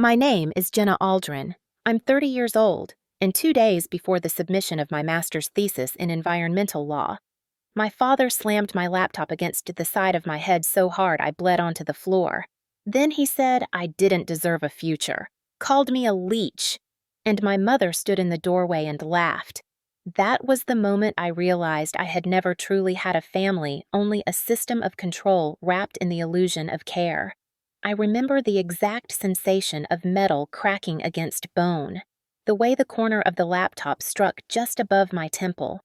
My name is Jenna Aldrin. I'm 30 years old, and 2 days before the submission of my master's thesis in environmental law, my father slammed my laptop against the side of my head so hard I bled onto the floor. Then he said I didn't deserve a future, called me a leech, and my mother stood in the doorway and laughed. That was the moment I realized I had never truly had a family, only a system of control wrapped in the illusion of care. I remember the exact sensation of metal cracking against bone, the way the corner of the laptop struck just above my temple,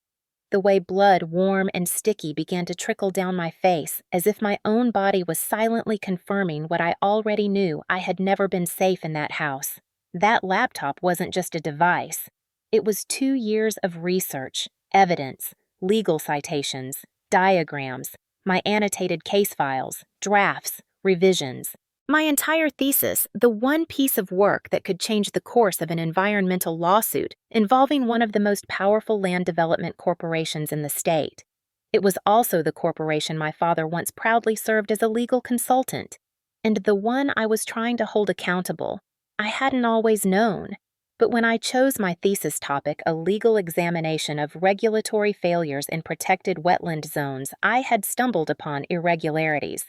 the way blood, warm and sticky, began to trickle down my face as if my own body was silently confirming what I already knew: I had never been safe in that house. That laptop wasn't just a device. It was 2 years of research, evidence, legal citations, diagrams, my annotated case files, drafts, revisions. My entire thesis, the one piece of work that could change the course of an environmental lawsuit involving one of the most powerful land development corporations in the state. It was also the corporation my father once proudly served as a legal consultant, and the one I was trying to hold accountable. I hadn't always known, but when I chose my thesis topic, a legal examination of regulatory failures in protected wetland zones, I had stumbled upon irregularities.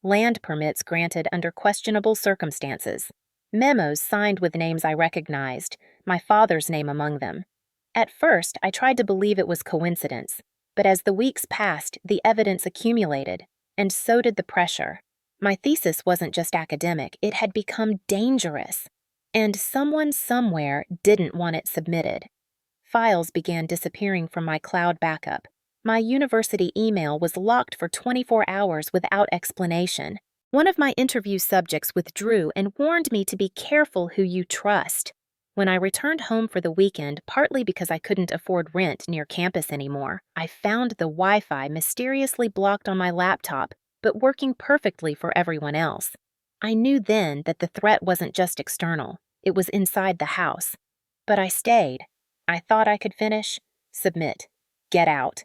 Land permits granted under questionable circumstances, memos signed with names I recognized, my father's name among them. At first, I tried to believe it was coincidence, but as the weeks passed, the evidence accumulated, and so did the pressure. My thesis wasn't just academic, it had become dangerous, and someone somewhere didn't want it submitted. Files began disappearing from my cloud backup. My university email was locked for 24 hours without explanation. One of my interview subjects withdrew and warned me to be careful who you trust. When I returned home for the weekend, partly because I couldn't afford rent near campus anymore, I found the Wi-Fi mysteriously blocked on my laptop, but working perfectly for everyone else. I knew then that the threat wasn't just external, it was inside the house. But I stayed. I thought I could finish, submit, get out.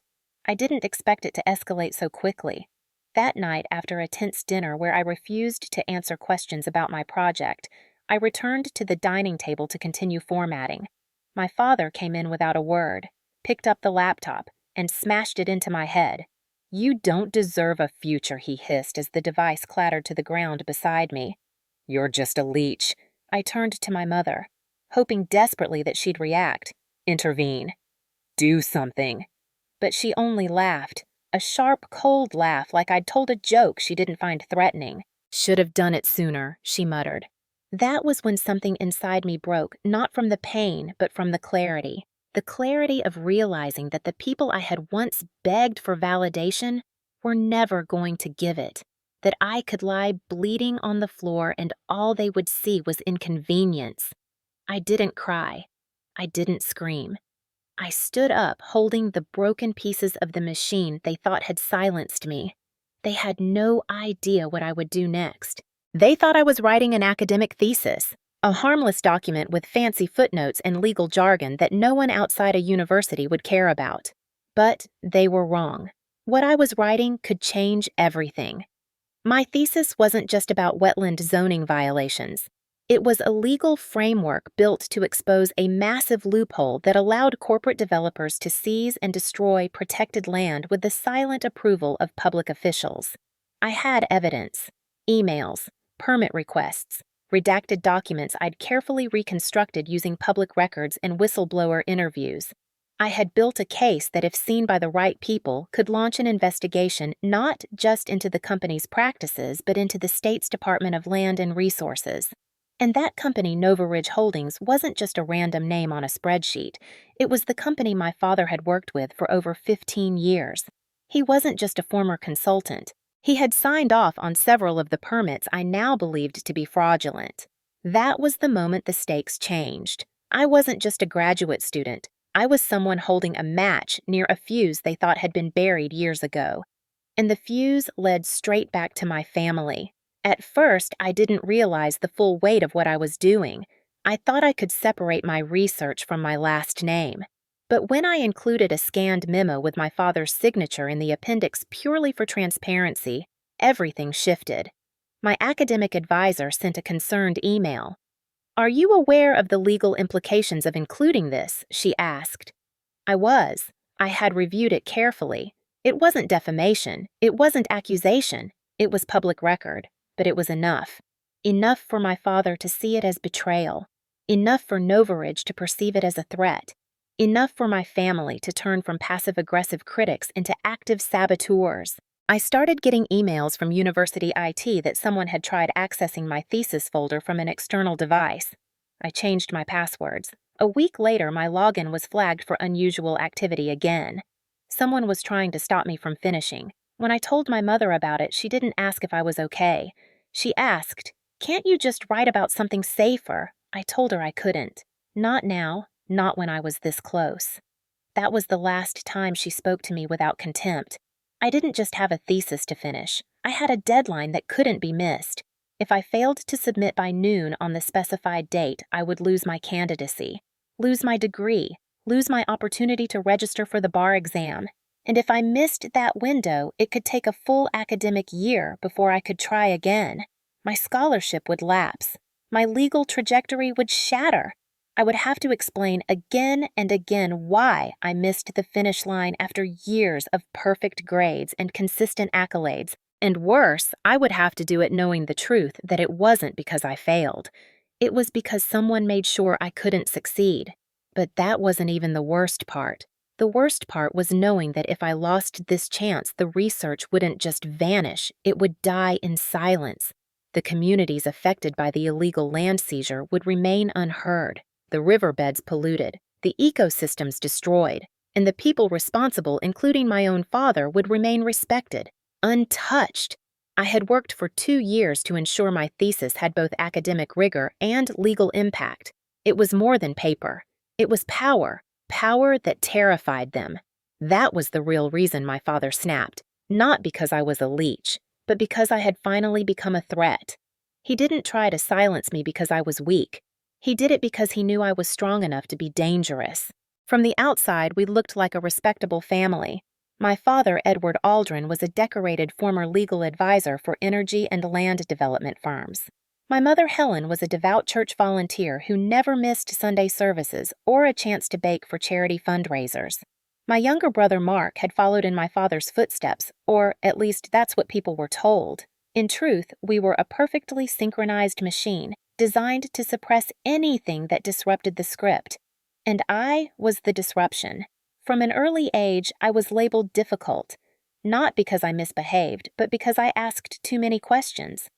I didn't expect it to escalate so quickly. That night, after a tense dinner where I refused to answer questions about my project, I returned to the dining table to continue formatting. My father came in without a word, picked up the laptop, and smashed it into my head. "You don't deserve a future," he hissed as the device clattered to the ground beside me. "You're just a leech." I turned to my mother, hoping desperately that she'd react, intervene, do something. But she only laughed, a sharp, cold laugh like I'd told a joke she didn't find threatening. "Should have done it sooner," she muttered. That was when something inside me broke, not from the pain, but from the clarity of realizing that the people I had once begged for validation were never going to give it, that I could lie bleeding on the floor and all they would see was inconvenience. I didn't cry. I didn't scream. I stood up, holding the broken pieces of the machine they thought had silenced me. They had no idea what I would do next. They thought I was writing an academic thesis, a harmless document with fancy footnotes and legal jargon that no one outside a university would care about. But they were wrong. What I was writing could change everything. My thesis wasn't just about wetland zoning violations. It was a legal framework built to expose a massive loophole that allowed corporate developers to seize and destroy protected land with the silent approval of public officials. I had evidence: emails, permit requests, redacted documents I'd carefully reconstructed using public records and whistleblower interviews. I had built a case that, if seen by the right people, could launch an investigation not just into the company's practices, but into the state's Department of Land and Resources. And that company, Nova Ridge Holdings, wasn't just a random name on a spreadsheet. It was the company my father had worked with for over 15 years. He wasn't just a former consultant. He had signed off on several of the permits I now believed to be fraudulent. That was the moment the stakes changed. I wasn't just a graduate student. I was someone holding a match near a fuse they thought had been buried years ago. And the fuse led straight back to my family. At first, I didn't realize the full weight of what I was doing. I thought I could separate my research from my last name. But when I included a scanned memo with my father's signature in the appendix purely for transparency, everything shifted. My academic advisor sent a concerned email. "Are you aware of the legal implications of including this?" she asked. I was. I had reviewed it carefully. It wasn't defamation. It wasn't accusation. It was public record. But it was enough. Enough for my father to see it as betrayal. Enough for Novaridge to perceive it as a threat. Enough for my family to turn from passive-aggressive critics into active saboteurs. I started getting emails from University IT that someone had tried accessing my thesis folder from an external device. I changed my passwords. A week later, my login was flagged for unusual activity again. Someone was trying to stop me from finishing. When I told my mother about it, she didn't ask if I was okay. She asked, "Can't you just write about something safer?" I told her I couldn't. Not now, not when I was this close. That was the last time she spoke to me without contempt. I didn't just have a thesis to finish. I had a deadline that couldn't be missed. If I failed to submit by noon on the specified date, I would lose my candidacy, lose my degree, lose my opportunity to register for the bar exam. And if I missed that window, it could take a full academic year before I could try again. My scholarship would lapse. My legal trajectory would shatter. I would have to explain again and again why I missed the finish line after years of perfect grades and consistent accolades. And worse, I would have to do it knowing the truth that it wasn't because I failed. It was because someone made sure I couldn't succeed. But that wasn't even the worst part. The worst part was knowing that if I lost this chance, the research wouldn't just vanish, it would die in silence. The communities affected by the illegal land seizure would remain unheard, the riverbeds polluted, the ecosystems destroyed, and the people responsible, including my own father, would remain respected, untouched. I had worked for 2 years to ensure my thesis had both academic rigor and legal impact. It was more than paper. It was power. Power that terrified them. That was the real reason my father snapped, not because I was a leech, but because I had finally become a threat. He didn't try to silence me because I was weak. He did it because he knew I was strong enough to be dangerous. From the outside, we looked like a respectable family. My father, Edward Aldrin, was a decorated former legal advisor for energy and land development firms. My mother, Helen, was a devout church volunteer who never missed Sunday services or a chance to bake for charity fundraisers. My younger brother, Mark, had followed in my father's footsteps, or at least that's what people were told. In truth, we were a perfectly synchronized machine, designed to suppress anything that disrupted the script. And I was the disruption. From an early age, I was labeled difficult, not because I misbehaved, but because I asked too many questions.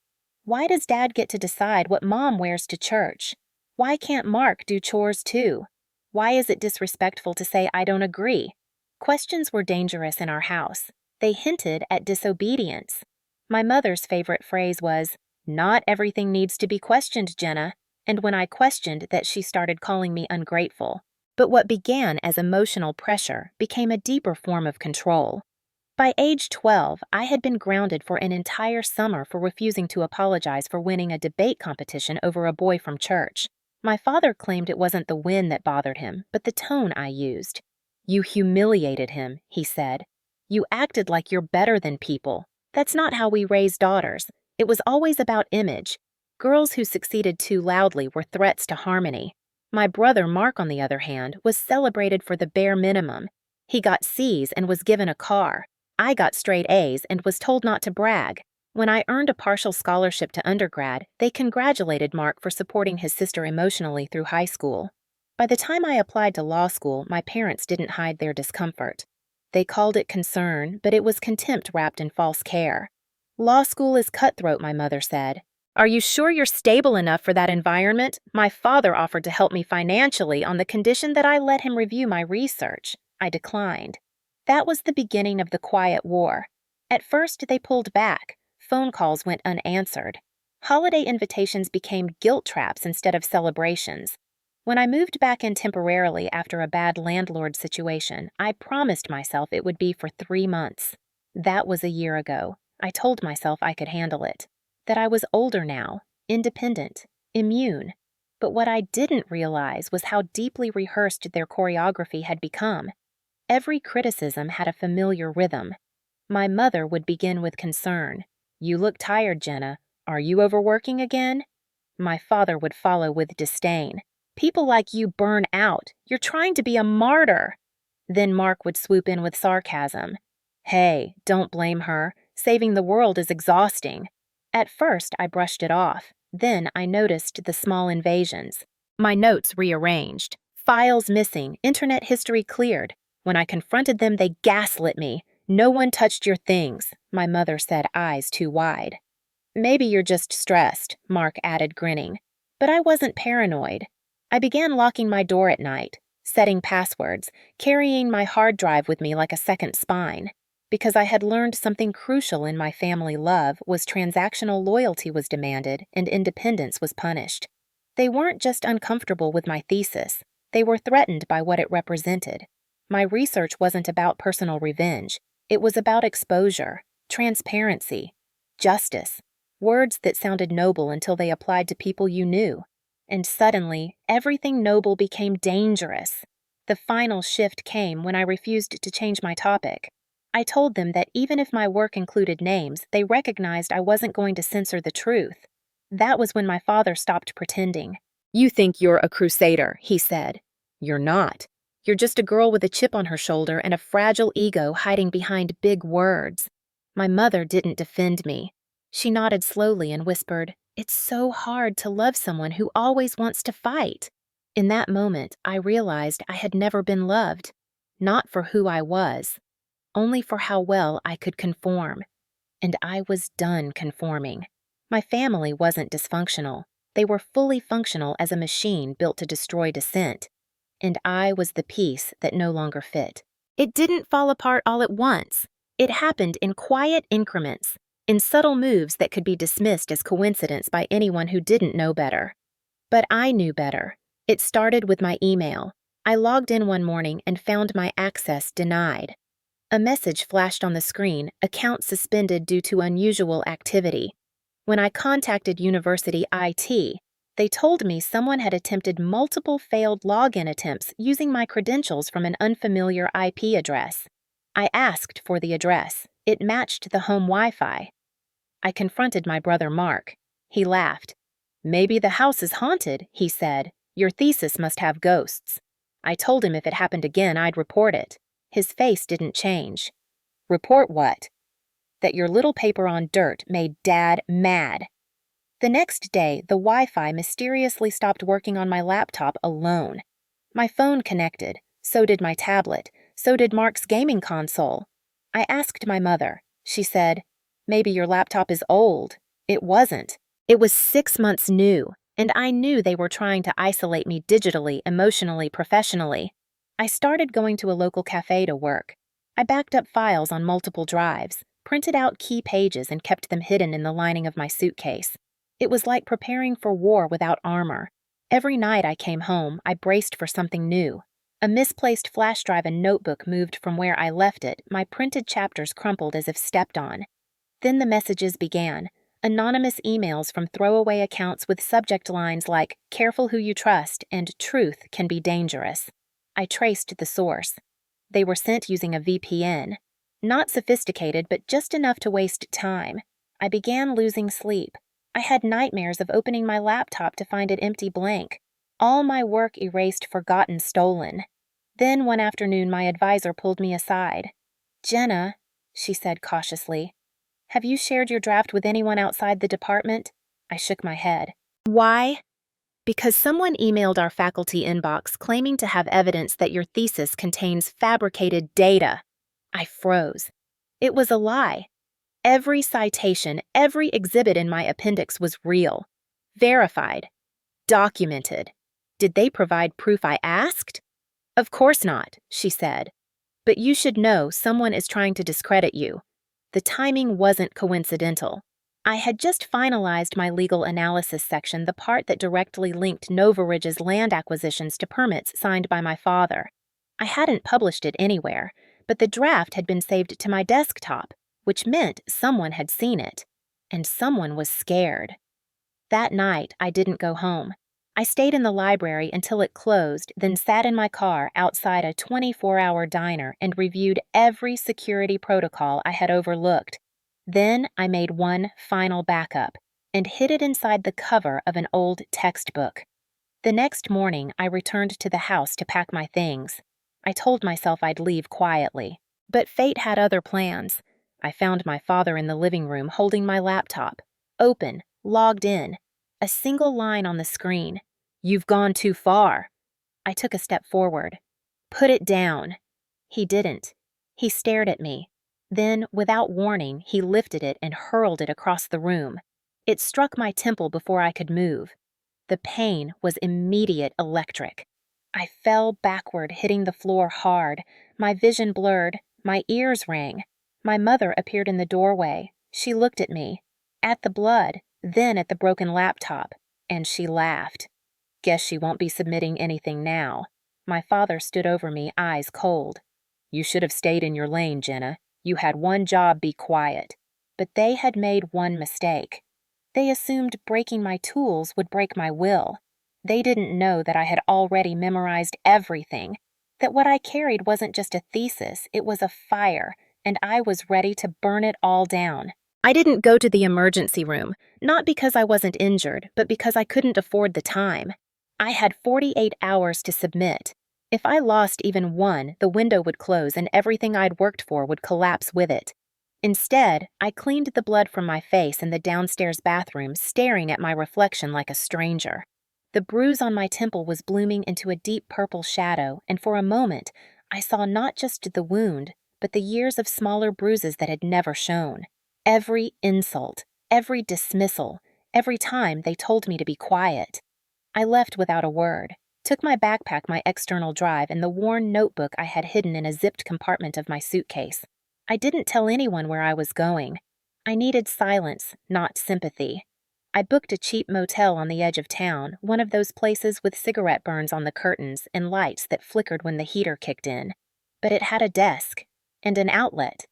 Why does Dad get to decide what Mom wears to church? Why can't Mark do chores too? Why is it disrespectful to say I don't agree? Questions were dangerous in our house. They hinted at disobedience. My mother's favorite phrase was, "Not everything needs to be questioned, Jenna," and when I questioned that, she started calling me ungrateful. But what began as emotional pressure became a deeper form of control. By age 12, I had been grounded for an entire summer for refusing to apologize for winning a debate competition over a boy from church. My father claimed it wasn't the win that bothered him, but the tone I used. "You humiliated him," he said. "You acted like you're better than people. That's not how we raise daughters. It was always about image. Girls who succeeded too loudly were threats to harmony." My brother Mark, on the other hand, was celebrated for the bare minimum. He got C's and was given a car. I got straight A's and was told not to brag. When I earned a partial scholarship to undergrad, they congratulated Mark for supporting his sister emotionally through high school. By the time I applied to law school, my parents didn't hide their discomfort. They called it concern, but it was contempt wrapped in false care. "Law school is cutthroat," my mother said. "Are you sure you're stable enough for that environment?" My father offered to help me financially on the condition that I let him review my research. I declined. That was the beginning of the quiet war. At first, they pulled back. Phone calls went unanswered. Holiday invitations became guilt traps instead of celebrations. When I moved back in temporarily after a bad landlord situation, I promised myself it would be for 3 months. That was a year ago. I told myself I could handle it. That I was older now, independent, immune. But what I didn't realize was how deeply rehearsed their choreography had become. Every criticism had a familiar rhythm. My mother would begin with concern. "You look tired, Jenna. Are you overworking again?" My father would follow with disdain. People like you burn out. You're trying to be a martyr. Then Mark would swoop in with sarcasm. Hey, don't blame her. Saving the world is exhausting. At first, I brushed it off. Then I noticed the small invasions. My notes rearranged. Files missing. Internet history cleared. When I confronted them, they gaslit me. No one touched your things, my mother said, eyes too wide. Maybe you're just stressed, Mark added, grinning. But I wasn't paranoid. I began locking my door at night, setting passwords, carrying my hard drive with me like a second spine. Because I had learned something crucial in my family love was transactional loyalty was demanded and independence was punished. They weren't just uncomfortable with my thesis. They were threatened by what it represented. My research wasn't about personal revenge. It was about exposure, transparency, justice, words that sounded noble until they applied to people you knew. And suddenly, everything noble became dangerous. The final shift came when I refused to change my topic. I told them that even if my work included names, they recognized I wasn't going to censor the truth. That was when my father stopped pretending. You think you're a crusader, he said. You're not. You're just a girl with a chip on her shoulder and a fragile ego hiding behind big words. My mother didn't defend me. She nodded slowly and whispered, It's so hard to love someone who always wants to fight. In that moment, I realized I had never been loved. Not for who I was, only for how well I could conform. And I was done conforming. My family wasn't dysfunctional. They were fully functional as a machine built to destroy dissent. And I was the piece that no longer fit. It didn't fall apart all at once. It happened in quiet increments, in subtle moves that could be dismissed as coincidence by anyone who didn't know better. But I knew better. It started with my email. I logged in one morning and found my access denied. A message flashed on the screen, account suspended due to unusual activity. When I contacted University IT, they told me someone had attempted multiple failed login attempts using my credentials from an unfamiliar IP address. I asked for the address. It matched the home Wi-Fi. I confronted my brother Mark. He laughed. Maybe the house is haunted, he said. Your thesis must have ghosts. I told him if it happened again, I'd report it. His face didn't change. Report what? That your little paper on dirt made Dad mad. The next day, the Wi-Fi mysteriously stopped working on my laptop alone. My phone connected, so did my tablet, so did Mark's gaming console. I asked my mother. She said, Maybe your laptop is old. It wasn't. It was 6 months new, and I knew they were trying to isolate me digitally, emotionally, professionally. I started going to a local cafe to work. I backed up files on multiple drives, printed out key pages and kept them hidden in the lining of my suitcase. It was like preparing for war without armor. Every night I came home, I braced for something new. A misplaced flash drive and notebook moved from where I left it, my printed chapters crumpled as if stepped on. Then the messages began, anonymous emails from throwaway accounts with subject lines like, Careful who you trust and Truth can be dangerous. I traced the source. They were sent using a VPN. Not sophisticated, but just enough to waste time. I began losing sleep. I had nightmares of opening my laptop to find it empty blank. All my work erased, forgotten, stolen. Then one afternoon my advisor pulled me aside. Jenna, she said cautiously, have you shared your draft with anyone outside the department? I shook my head. Why? Because someone emailed our faculty inbox claiming to have evidence that your thesis contains fabricated data. I froze. It was a lie. Every citation, every exhibit in my appendix was real, verified, documented. Did they provide proof I asked? Of course not, she said. But you should know someone is trying to discredit you. The timing wasn't coincidental. I had just finalized my legal analysis section, the part that directly linked Nova Ridge's land acquisitions to permits signed by my father. I hadn't published it anywhere, but the draft had been saved to my desktop, which meant someone had seen it, and someone was scared. That night, I didn't go home. I stayed in the library until it closed, then sat in my car outside a 24-hour diner and reviewed every security protocol I had overlooked. Then I made one final backup. and hid it inside the cover of an old textbook. The next morning, I returned to the house to pack my things. I told myself I'd leave quietly, but fate had other plans. I found my father in the living room holding my laptop, open, logged in. A single line on the screen. "You've gone too far." I took a step forward. "Put it down." He didn't. He stared at me. Then, without warning, he lifted it and hurled it across the room. It struck my temple before I could move. The pain was immediate, electric. I fell backward, hitting the floor hard. My vision blurred. My ears rang. My mother appeared in the doorway. She looked at me, at the blood, then at the broken laptop, and she laughed. "Guess she won't be submitting anything now." My father stood over me, eyes cold. "You should have stayed in your lane, Jenna. You had one job, be quiet." But they had made one mistake. They assumed breaking my tools would break my will. They didn't know that I had already memorized everything, that what I carried wasn't just a thesis, it was a fire, and I was ready to burn it all down. I didn't go to the emergency room, not because I wasn't injured, but because I couldn't afford the time. I had 48 hours to submit. If I lost even one, the window would close and everything I'd worked for would collapse with it. Instead, I cleaned the blood from my face in the downstairs bathroom, staring at my reflection like a stranger. The bruise on my temple was blooming into a deep purple shadow, and for a moment, I saw not just the wound, but the years of smaller bruises that had never shown. Every insult, every dismissal, every time they told me to be quiet. I left without a word, took my backpack, my external drive, and the worn notebook I had hidden in a zipped compartment of my suitcase. I didn't tell anyone where I was going. I needed silence, not sympathy. I booked a cheap motel on the edge of town, one of those places with cigarette burns on the curtains and lights that flickered when the heater kicked in. But it had a desk, and an outlet,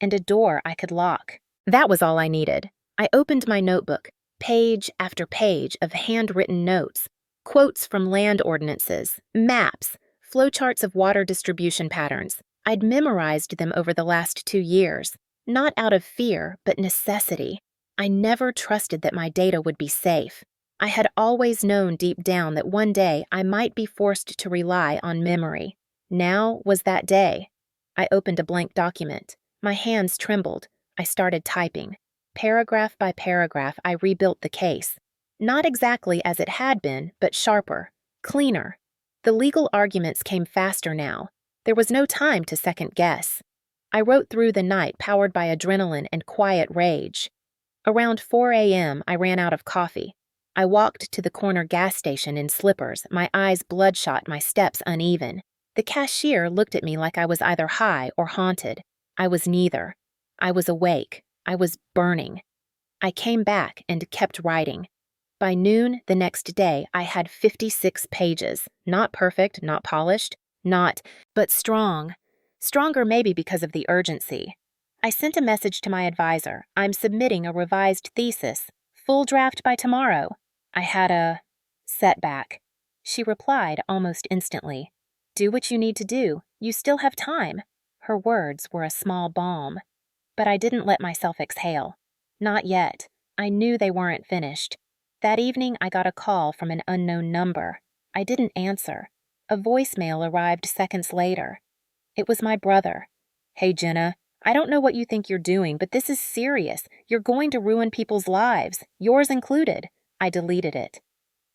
and a door I could lock. That was all I needed. I opened my notebook, page after page of handwritten notes, quotes from land ordinances, maps, flowcharts of water distribution patterns. I'd memorized them over the last 2 years, not out of fear, but necessity. I never trusted that my data would be safe. I had always known deep down that one day I might be forced to rely on memory. Now was that day. I opened a blank document. My hands trembled. I started typing. Paragraph by paragraph, I rebuilt the case. Not exactly as it had been, but sharper, cleaner. The legal arguments came faster now. There was no time to second guess. I wrote through the night, powered by adrenaline and quiet rage. Around 4 a.m., I ran out of coffee. I walked to the corner gas station in slippers, my eyes bloodshot, my steps uneven. The cashier looked at me like I was either high or haunted. I was neither. I was awake. I was burning. I came back and kept writing. By noon the next day, I had 56 pages. Not perfect, not polished, but strong. Stronger maybe because of the urgency. I sent a message to my advisor. I'm submitting a revised thesis. Full draft by tomorrow. I had a setback. She replied almost instantly. Do what you need to do. You still have time. Her words were a small balm. But I didn't let myself exhale. Not yet. I knew they weren't finished. That evening, I got a call from an unknown number. I didn't answer. A voicemail arrived seconds later. It was my brother. "Hey, Jenna, I don't know what you think you're doing, but this is serious. You're going to ruin people's lives, yours included." I deleted it.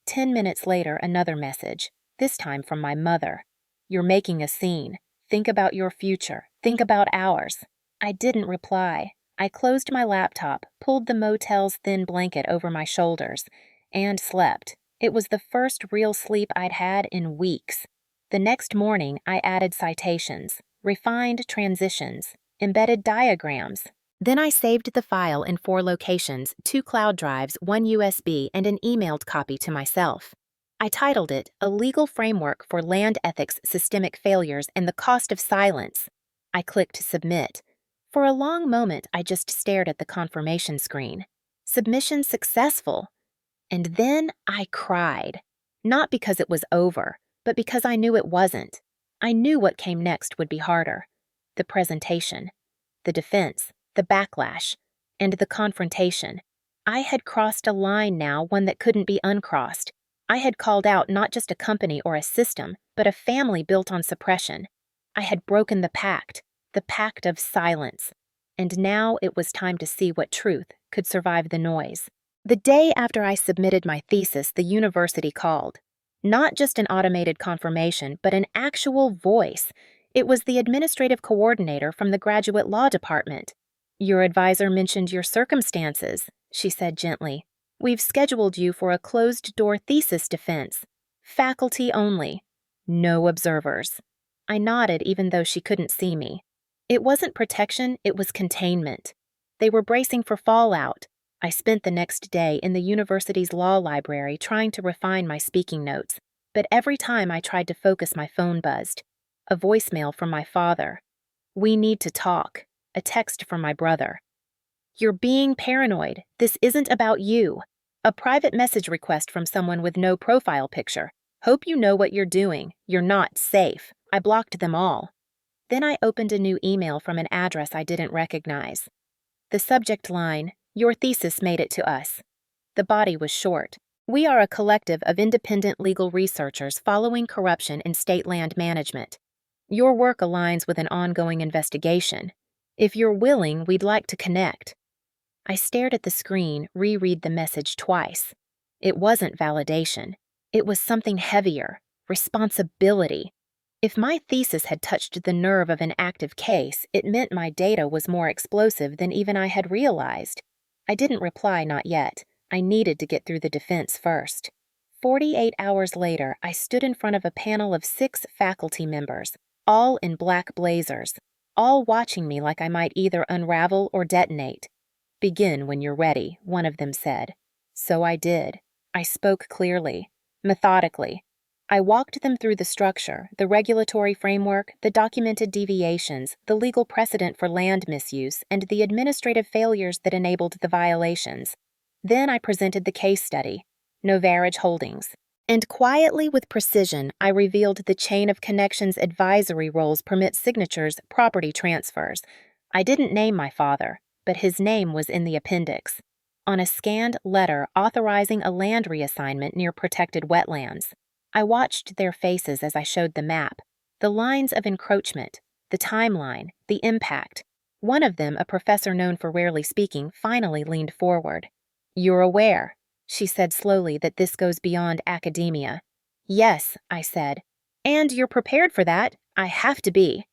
10 minutes later, another message, this time from my mother. "You're making a scene. Think about your future. Think about ours." I didn't reply. I closed my laptop, pulled the motel's thin blanket over my shoulders, and slept. It was the first real sleep I'd had in weeks. The next morning, I added citations, refined transitions, embedded diagrams. Then I saved the file in 4 locations, 2 cloud drives, 1 USB, and an emailed copy to myself. I titled it, "A Legal Framework for Land Ethics Systemic Failures and the Cost of Silence." I clicked Submit. For a long moment, I just stared at the confirmation screen. Submission successful. And then I cried. Not because it was over, but because I knew it wasn't. I knew what came next would be harder. The presentation, the defense, the backlash, and the confrontation. I had crossed a line now, one that couldn't be uncrossed. I had called out not just a company or a system, but a family built on suppression. I had broken the pact of silence. And now it was time to see what truth could survive the noise. The day after I submitted my thesis, the university called. Not just an automated confirmation, but an actual voice. It was the administrative coordinator from the graduate law department. "Your advisor mentioned your circumstances," she said gently. "We've scheduled you for a closed-door thesis defense. Faculty only. No observers." I nodded even though she couldn't see me. It wasn't protection, it was containment. They were bracing for fallout. I spent the next day in the university's law library trying to refine my speaking notes, but every time I tried to focus, my phone buzzed. A voicemail from my father. "We need to talk." A text from my brother. "You're being paranoid. This isn't about you." A private message request from someone with no profile picture. "Hope you know what you're doing. You're not safe." I blocked them all. Then I opened a new email from an address I didn't recognize. The subject line, "Your thesis made it to us." The body was short. "We are a collective of independent legal researchers following corruption in state land management. Your work aligns with an ongoing investigation. If you're willing, we'd like to connect." I stared at the screen, reread the message twice. It wasn't validation. It was something heavier, responsibility. If my thesis had touched the nerve of an active case, it meant my data was more explosive than even I had realized. I didn't reply, not yet. I needed to get through the defense first. 48 hours later, I stood in front of a panel of 6 faculty members, all in black blazers, all watching me like I might either unravel or detonate. "Begin when you're ready," one of them said. So I did. I spoke clearly, methodically. I walked them through the structure, the regulatory framework, the documented deviations, the legal precedent for land misuse, and the administrative failures that enabled the violations. Then I presented the case study, Novarage Holdings. And quietly, with precision, I revealed the chain of connections advisory roles permit signatures, property transfers. I didn't name my father, but his name was in the appendix, on a scanned letter authorizing a land reassignment near protected wetlands. I watched their faces as I showed the map, the lines of encroachment, the timeline, the impact. One of them, a professor known for rarely speaking, finally leaned forward. "You're aware," she said slowly, "that this goes beyond academia." "Yes," I said. "And you're prepared for that?" "I have to be."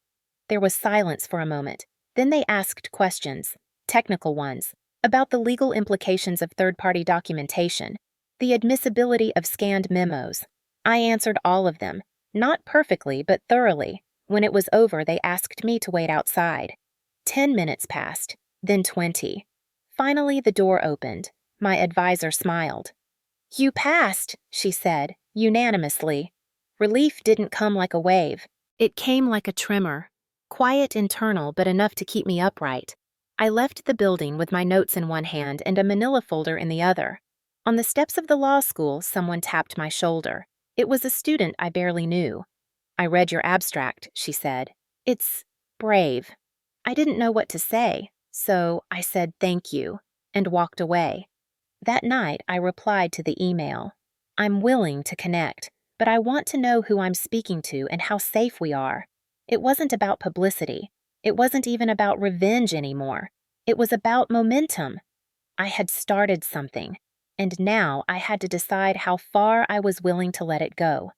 There was silence for a moment. Then they asked questions, technical ones, about the legal implications of third-party documentation, the admissibility of scanned memos. I answered all of them, not perfectly, but thoroughly. When it was over, they asked me to wait outside. 10 minutes passed, then 20. Finally, the door opened. My advisor smiled. "You passed," she said, unanimously. Relief didn't come like a wave. It came like a tremor. Quiet, internal, but enough to keep me upright. I left the building with my notes in one hand and a manila folder in the other. On the steps of the law school, someone tapped my shoulder. It was a student I barely knew. "I read your abstract," she said. "It's brave." I didn't know what to say, so I said thank you and walked away. That night, I replied to the email. "I'm willing to connect, but I want to know who I'm speaking to and how safe we are." It wasn't about publicity. It wasn't even about revenge anymore. It was about momentum. I had started something, and now I had to decide how far I was willing to let it go.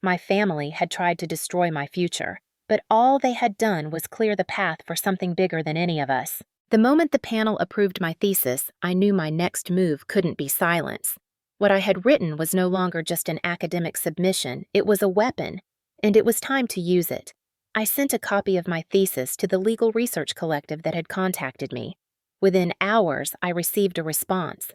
My family had tried to destroy my future, but all they had done was clear the path for something bigger than any of us. The moment the panel approved my thesis, I knew my next move couldn't be silence. What I had written was no longer just an academic submission, it was a weapon, and it was time to use it. I sent a copy of my thesis to the legal research collective that had contacted me. Within hours, I received a response.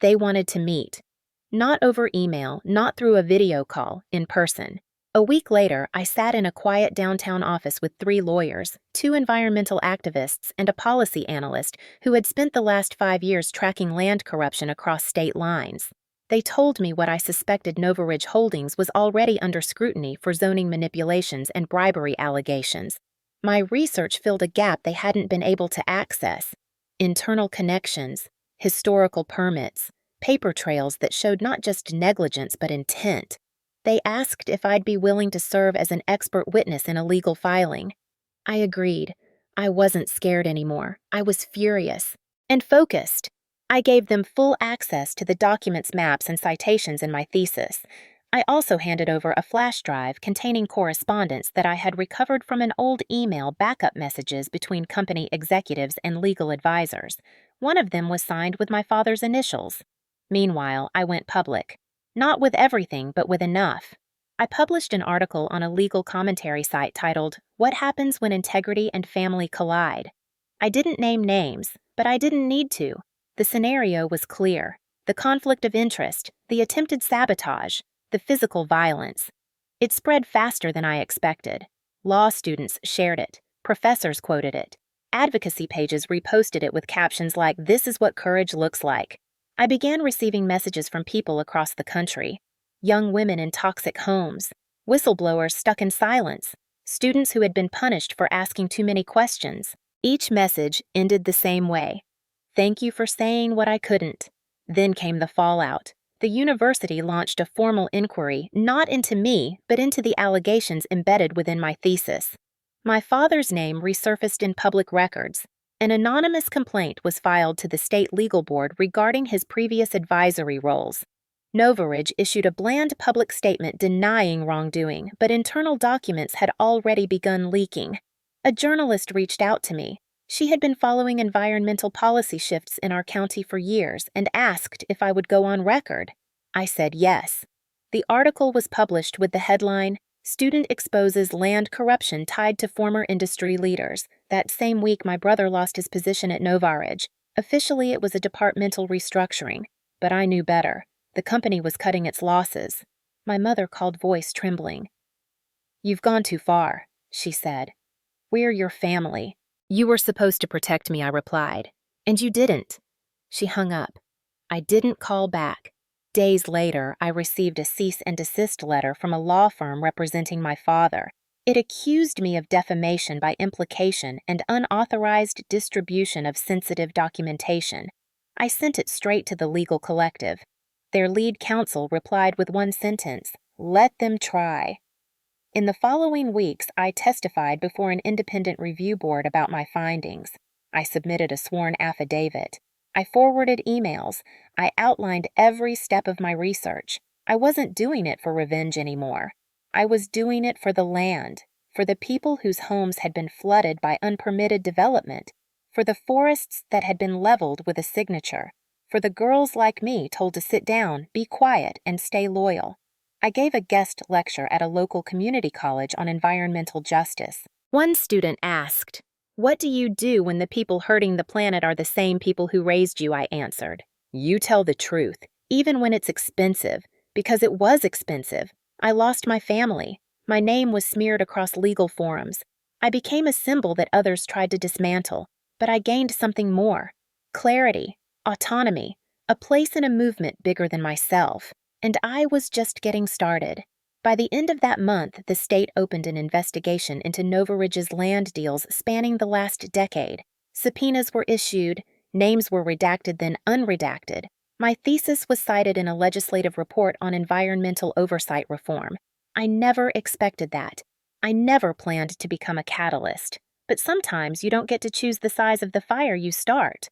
They wanted to meet. Not over email, not through a video call, in person. A week later, I sat in a quiet downtown office with 3 lawyers, 2 environmental activists, and a policy analyst who had spent the last 5 years tracking land corruption across state lines. They told me what I suspected Novarage Holdings was already under scrutiny for zoning manipulations and bribery allegations. My research filled a gap they hadn't been able to access. Internal connections, historical permits, paper trails that showed not just negligence but intent. They asked if I'd be willing to serve as an expert witness in a legal filing. I agreed. I wasn't scared anymore. I was furious and focused. I gave them full access to the documents, maps, and citations in my thesis. I also handed over a flash drive containing correspondence that I had recovered from an old email backup messages between company executives and legal advisors. One of them was signed with my father's initials. Meanwhile, I went public. Not with everything, but with enough. I published an article on a legal commentary site titled, "What Happens When Integrity and Family Collide?" I didn't name names, but I didn't need to. The scenario was clear. The conflict of interest, the attempted sabotage, the physical violence. It spread faster than I expected. Law students shared it. Professors quoted it. Advocacy pages reposted it with captions like, "This is what courage looks like." I began receiving messages from people across the country. Young women in toxic homes, whistleblowers stuck in silence, students who had been punished for asking too many questions. Each message ended the same way. "Thank you for saying what I couldn't." Then came the fallout. The university launched a formal inquiry not into me, but into the allegations embedded within my thesis. My father's name resurfaced in public records. An anonymous complaint was filed to the state legal board regarding his previous advisory roles. Novaridge issued a bland public statement denying wrongdoing, but internal documents had already begun leaking. A journalist reached out to me. She had been following environmental policy shifts in our county for years and asked if I would go on record. I said yes. The article was published with the headline, "Student Exposes Land Corruption Tied to Former Industry Leaders." That same week, my brother lost his position at Novaridge. Officially, it was a departmental restructuring, but I knew better. The company was cutting its losses. My mother called, voice trembling. "You've gone too far," she said. "We're your family." "You were supposed to protect me," I replied. "And you didn't." She hung up. I didn't call back. Days later, I received a cease and desist letter from a law firm representing my father. It accused me of defamation by implication and unauthorized distribution of sensitive documentation. I sent it straight to the legal collective. Their lead counsel replied with one sentence, "Let them try." In the following weeks, I testified before an independent review board about my findings. I submitted a sworn affidavit. I forwarded emails. I outlined every step of my research. I wasn't doing it for revenge anymore. I was doing it for the land, for the people whose homes had been flooded by unpermitted development, for the forests that had been leveled with a signature, for the girls like me told to sit down, be quiet, and stay loyal. I gave a guest lecture at a local community college on environmental justice. One student asked, "What do you do when the people hurting the planet are the same people who raised you?" I answered, "You tell the truth, even when it's expensive, because it was expensive. I lost my family. My name was smeared across legal forums. I became a symbol that others tried to dismantle, but I gained something more: clarity, autonomy, a place in a movement bigger than myself. And I was just getting started." By the end of that month, the state opened an investigation into Novaridge's land deals spanning the last decade. Subpoenas were issued, names were redacted then unredacted. My thesis was cited in a legislative report on environmental oversight reform. I never expected that. I never planned to become a catalyst. But sometimes you don't get to choose the size of the fire you start.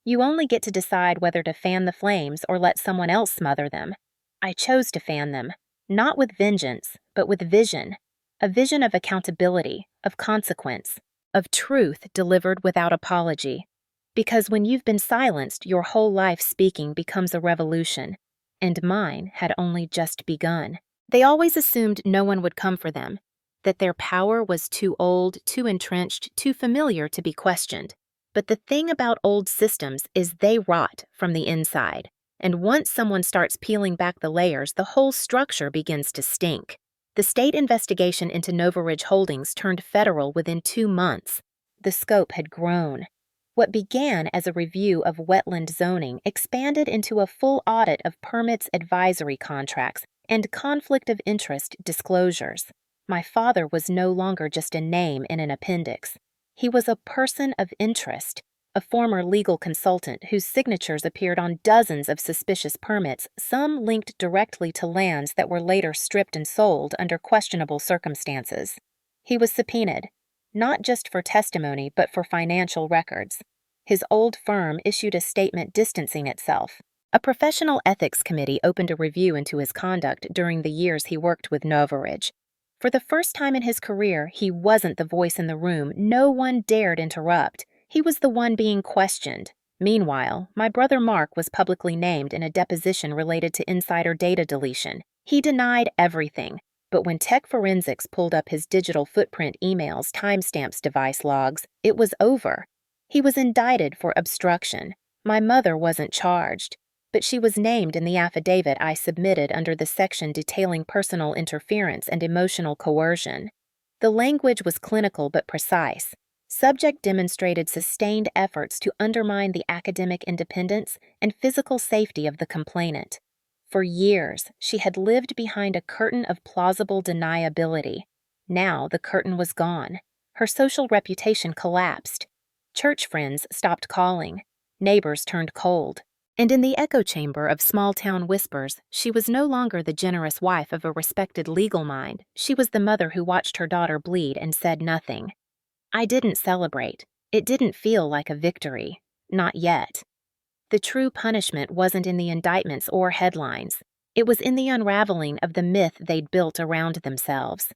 You only get to decide whether to fan the flames or let someone else smother them. I chose to fan them. Not with vengeance, but with vision. A vision of accountability, of consequence, of truth delivered without apology. Because when you've been silenced, your whole life speaking becomes a revolution. And mine had only just begun. They always assumed no one would come for them, that their power was too old, too entrenched, too familiar to be questioned. But the thing about old systems is they rot from the inside. And once someone starts peeling back the layers, the whole structure begins to stink. The state investigation into Novaridge Holdings turned federal within 2 months. The scope had grown. What began as a review of wetland zoning expanded into a full audit of permits, advisory contracts, and conflict of interest disclosures. My father was no longer just a name in an appendix. He was a person of interest, a former legal consultant whose signatures appeared on dozens of suspicious permits, some linked directly to lands that were later stripped and sold under questionable circumstances. He was subpoenaed, not just for testimony but for financial records. His old firm issued a statement distancing itself. A professional ethics committee opened a review into his conduct during the years he worked with Novaridge. For the first time in his career, he wasn't the voice in the room no one dared interrupt. He was the one being questioned. Meanwhile, my brother Mark was publicly named in a deposition related to insider data deletion. He denied everything, but when tech forensics pulled up his digital footprint emails, timestamps, device logs, it was over. He was indicted for obstruction. My mother wasn't charged, but she was named in the affidavit I submitted under the section detailing personal interference and emotional coercion. The language was clinical but precise. Subject demonstrated sustained efforts to undermine the academic independence and physical safety of the complainant. For years, she had lived behind a curtain of plausible deniability. Now the curtain was gone. Her social reputation collapsed. Church friends stopped calling. Neighbors turned cold. And in the echo chamber of small-town whispers, she was no longer the generous wife of a respected legal mind. She was the mother who watched her daughter bleed and said nothing. I didn't celebrate. It didn't feel like a victory. Not yet. The true punishment wasn't in the indictments or headlines. It was in the unraveling of the myth they'd built around themselves.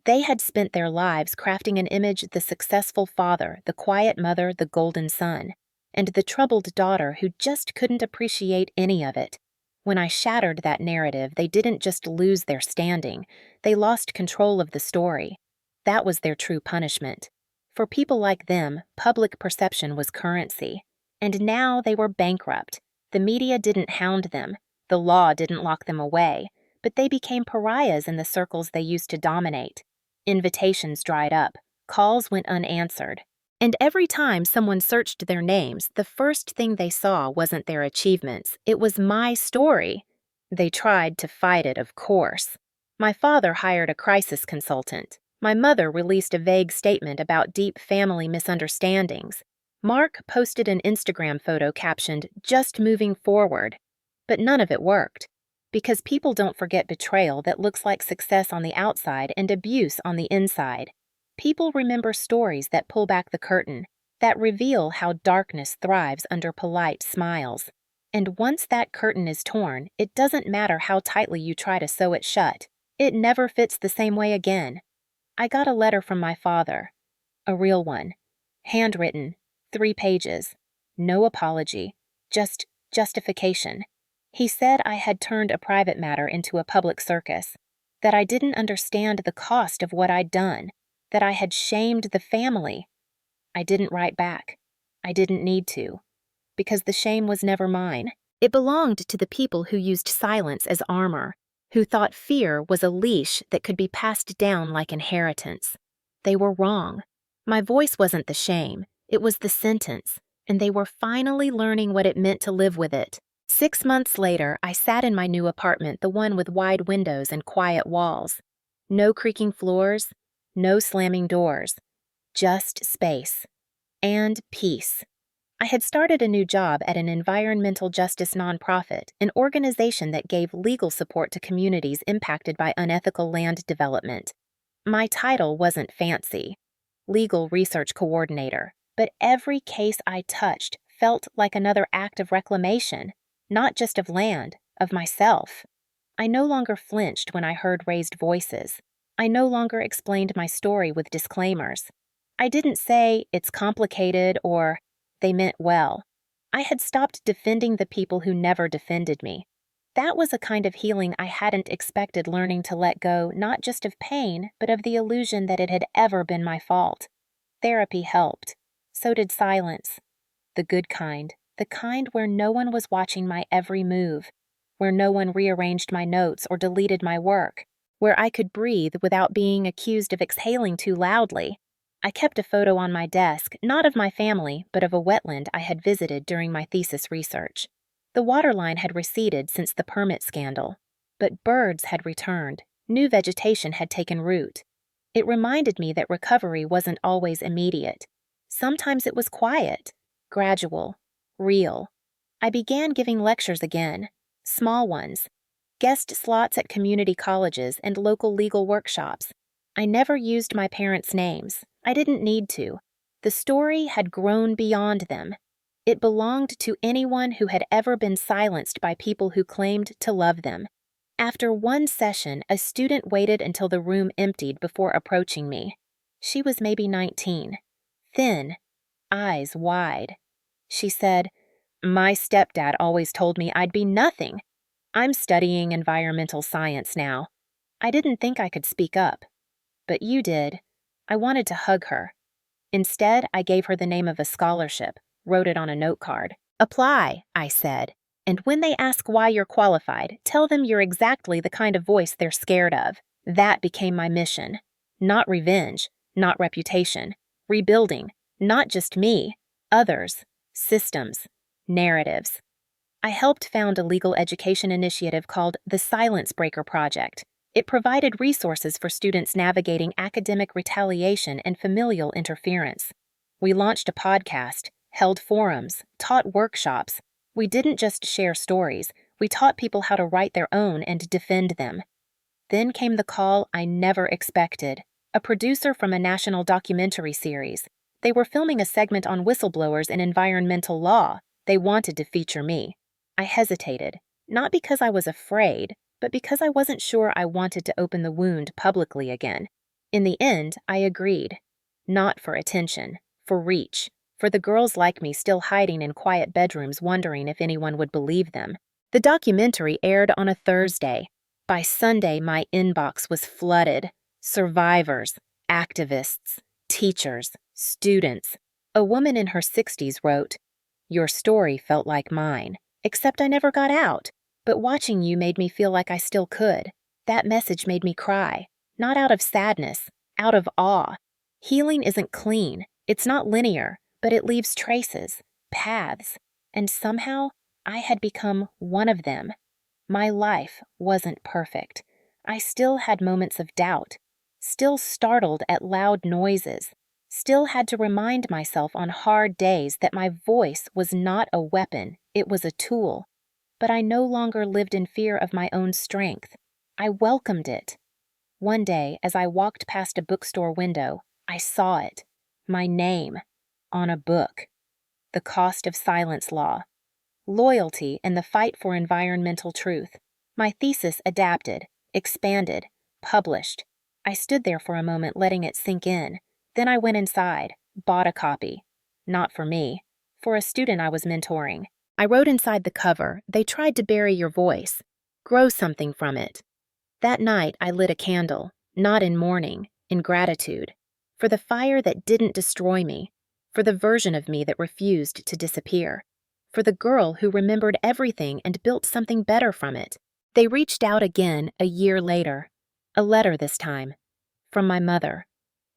They had spent their lives crafting an image: the successful father, the quiet mother, the golden son, and the troubled daughter who just couldn't appreciate any of it. When I shattered that narrative, they didn't just lose their standing, they lost control of the story. That was their true punishment. For people like them, public perception was currency. And now they were bankrupt. The media didn't hound them. The law didn't lock them away. But they became pariahs in the circles they used to dominate. Invitations dried up. Calls went unanswered. And every time someone searched their names, the first thing they saw wasn't their achievements. It was my story. They tried to fight it, of course. My father hired a crisis consultant. My mother released a vague statement about deep family misunderstandings. Mark posted an Instagram photo captioned, "Just moving forward." But none of it worked. Because people don't forget betrayal that looks like success on the outside and abuse on the inside. People remember stories that pull back the curtain, that reveal how darkness thrives under polite smiles. And once that curtain is torn, it doesn't matter how tightly you try to sew it shut. It never fits the same way again. I got a letter from my father. A real one. Handwritten. 3 pages. No apology. Just justification. He said I had turned a private matter into a public circus. That I didn't understand the cost of what I'd done. That I had shamed the family. I didn't write back. I didn't need to. Because the shame was never mine. It belonged to the people who used silence as armor, who thought fear was a leash that could be passed down like inheritance. They were wrong. My voice wasn't the shame. It was the sentence, and they were finally learning what it meant to live with it. 6 months later, I sat in my new apartment, the one with wide windows and quiet walls. No creaking floors, no slamming doors. Just space. And peace. I had started a new job at an environmental justice nonprofit, an organization that gave legal support to communities impacted by unethical land development. My title wasn't fancy. Legal research coordinator. But every case I touched felt like another act of reclamation, not just of land, of myself. I no longer flinched when I heard raised voices. I no longer explained my story with disclaimers. I didn't say, "It's complicated," or "They meant well." I had stopped defending the people who never defended me. That was a kind of healing I hadn't expected, learning to let go not just of pain, but of the illusion that it had ever been my fault. Therapy helped. So did silence. The good kind. The kind where no one was watching my every move. Where no one rearranged my notes or deleted my work. Where I could breathe without being accused of exhaling too loudly. I kept a photo on my desk, not of my family, but of a wetland I had visited during my thesis research. The waterline had receded since the permit scandal, but birds had returned. New vegetation had taken root. It reminded me that recovery wasn't always immediate. Sometimes it was quiet. gradual, real. I began giving lectures again, small ones, guest slots at community colleges and local legal workshops. I never used my parents' names. I didn't need to. The story had grown beyond them. It belonged to anyone who had ever been silenced by people who claimed to love them. After one session, a student waited until the room emptied before approaching me. She was maybe 19, thin, eyes wide. She said, "My stepdad always told me I'd be nothing. I'm studying environmental science now." I didn't think I could speak up. But you did. I wanted to hug her. Instead, I gave her the name of a scholarship, wrote it on a note card. "Apply," I said. "And when they ask why you're qualified, tell them you're exactly the kind of voice they're scared of." That became my mission. Not revenge, not reputation. Rebuilding, not just me, others, systems, narratives. I helped found a legal education initiative called the Silence Breaker Project. It provided resources for students navigating academic retaliation and familial interference. We launched a podcast, held forums, taught workshops. We didn't just share stories, we taught people how to write their own and defend them. Then came the call I never expected. A producer from a national documentary series. They were filming a segment on whistleblowers in environmental law. They wanted to feature me. I hesitated, not because I was afraid, but because I wasn't sure I wanted to open the wound publicly again. In the end, I agreed. Not for attention, for reach, for the girls like me still hiding in quiet bedrooms wondering if anyone would believe them. The documentary aired on a Thursday. By Sunday, my inbox was flooded. Survivors, activists, teachers, students. A woman in her 60s wrote, "Your story felt like mine, except I never got out. But watching you made me feel like I still could. That message made me cry, not out of sadness, out of awe. Healing isn't clean, it's not linear, but it leaves traces, paths, and somehow I had become one of them. My life wasn't perfect. I still had moments of doubt, still startled at loud noises, still had to remind myself on hard days that my voice was not a weapon, it was a tool. But I no longer lived in fear of my own strength. I welcomed it. One day, as I walked past a bookstore window, I saw it, my name, on a book. The Cost of Silence Law. Loyalty and the Fight for Environmental Truth. My thesis adapted, expanded, published. I stood there for a moment letting it sink in. Then I went inside, bought a copy. Not for me, for a student I was mentoring. I wrote inside the cover, "They tried to bury your voice. Grow something from it." That night, I lit a candle, not in mourning, in gratitude, for the fire that didn't destroy me, for the version of me that refused to disappear, for the girl who remembered everything and built something better from it. They reached out again a year later. A letter this time, from my mother,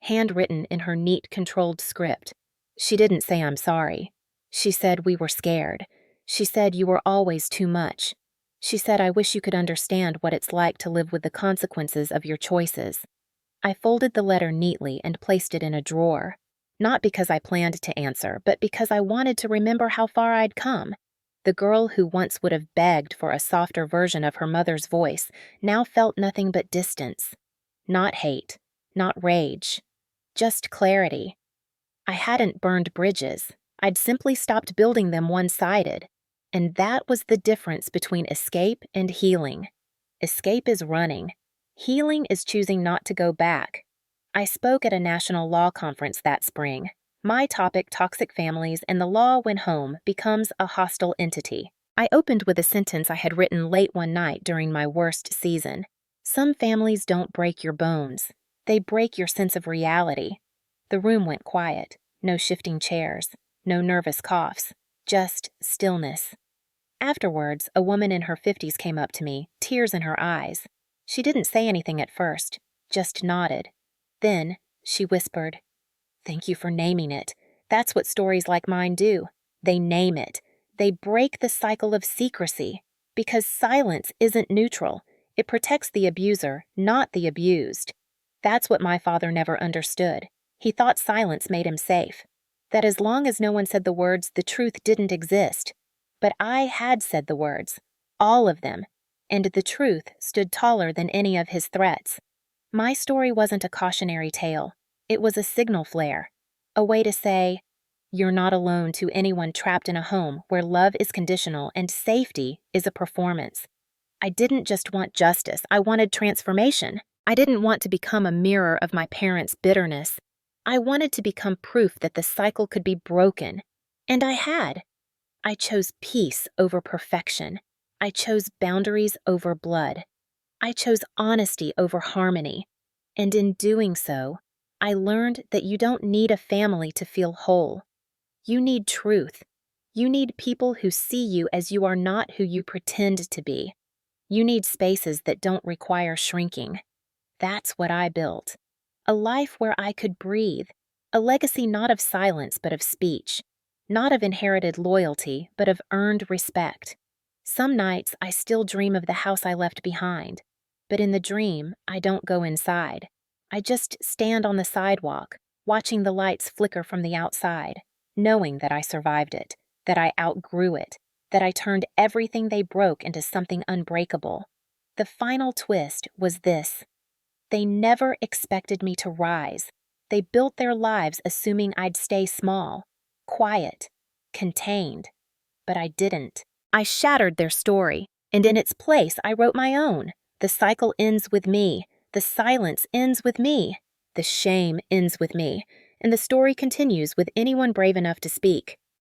handwritten in her neat, controlled script. She didn't say I'm sorry. She said we were scared. She said you were always too much. She said I wish you could understand what it's like to live with the consequences of your choices. I folded the letter neatly and placed it in a drawer, not because I planned to answer, but because I wanted to remember how far I'd come. The girl who once would have begged for a softer version of her mother's voice now felt nothing but distance. Not hate, not rage, just clarity. I hadn't burned bridges. I'd simply stopped building them one-sided. And that was the difference between escape and healing. Escape is running. Healing is choosing not to go back. I spoke at a national law conference that spring. My topic, Toxic Families and the Law When Home Becomes a Hostile Entity. I opened with a sentence I had written late one night during my worst season. Some families don't break your bones. They break your sense of reality. The room went quiet. No shifting chairs. No nervous coughs. Just stillness. Afterwards, a woman in her 50s came up to me, tears in her eyes. She didn't say anything at first, just nodded. Then, she whispered, "Thank you for naming it. That's what stories like mine do. They name it. They break the cycle of secrecy. Because silence isn't neutral. It protects the abuser, not the abused. That's what my father never understood. He thought silence made him safe. That as long as no one said the words, the truth didn't exist. But I had said the words, all of them, and the truth stood taller than any of his threats. My story wasn't a cautionary tale. It was a signal flare, a way to say, you're not alone to anyone trapped in a home where love is conditional and safety is a performance. I didn't just want justice, I wanted transformation. I didn't want to become a mirror of my parents' bitterness. I wanted to become proof that the cycle could be broken. And I had. I chose peace over perfection. I chose boundaries over blood. I chose honesty over harmony. And in doing so, I learned that you don't need a family to feel whole. You need truth. You need people who see you as you are not who you pretend to be. You need spaces that don't require shrinking. That's what I built. A life where I could breathe. A legacy not of silence but of speech. Not of inherited loyalty but of earned respect. Some nights I still dream of the house I left behind. But in the dream, I don't go inside. I just stand on the sidewalk, watching the lights flicker from the outside, knowing that I survived it, that I outgrew it, that I turned everything they broke into something unbreakable. The final twist was this. They never expected me to rise. They built their lives assuming I'd stay small, quiet, contained. But I didn't. I shattered their story, and in its place I wrote my own. The cycle ends with me. The silence ends with me. The shame ends with me. And the story continues with anyone brave enough to speak.